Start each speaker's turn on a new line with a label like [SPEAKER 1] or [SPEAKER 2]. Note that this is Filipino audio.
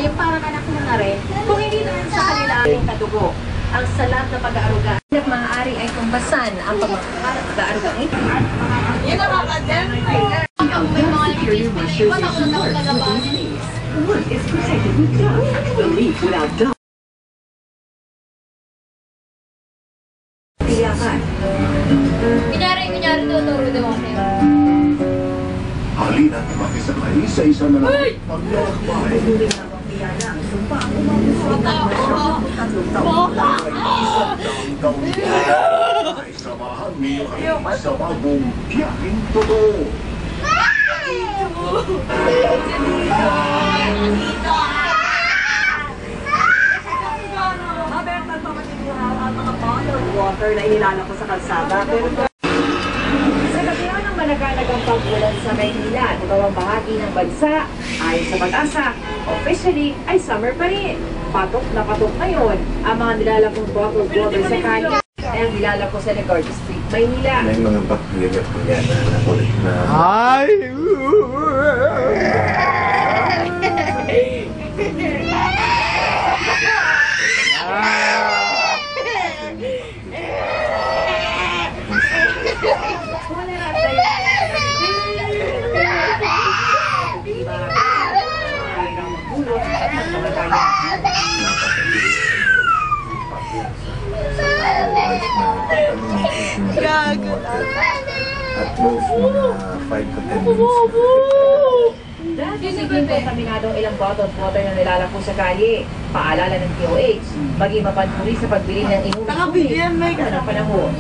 [SPEAKER 1] yung parang anak mo na rin, kung hindi naman sa kanila ang kadugo, ang salat na pag-aaruga, at maaari ay tumbasan ang pagmamahal at pag-aaruga ng ito. Yun ang makadyan.
[SPEAKER 2] Ang may mga nag-Facebook, iba na wala akong lalaban.
[SPEAKER 3] Work is protected with dust. The leaf without dust. Tiyakan.
[SPEAKER 2] Kunyari tuturo daw ako.
[SPEAKER 4] Halina't makisakay sa isa na lang paglalakbay.
[SPEAKER 3] Tuloy na bang iyana ang sumpa ang umabot sa 3 taon lang.
[SPEAKER 4] Isang taon ay samahan niyo kami sa bagong Tiyahing Totoo.
[SPEAKER 3] Mabert, nagpapatiguhaw ang mga bottled water na inilalako sa kalsada. Pero sa kabila ng managanagang pag-ulan sa Maynila at ibang bahagi ng bansa, ayon sa Pag-asa, officially ay summer pa rin. Patok na patok ngayon ang mga nilalakong bottled water sa kalye ay ang nilalako sa Legarda Street, Maynila.
[SPEAKER 4] May mga bakterya po yan na nakulit na...
[SPEAKER 5] Ay!
[SPEAKER 4] At most mga 5 to 10 minutes.
[SPEAKER 3] Dahil posibleng kontaminado ang ilang bottled water na nilalako sa kalye, paalala ng DOH, maging mapanuri sa pagbili ng inumin ng panahon.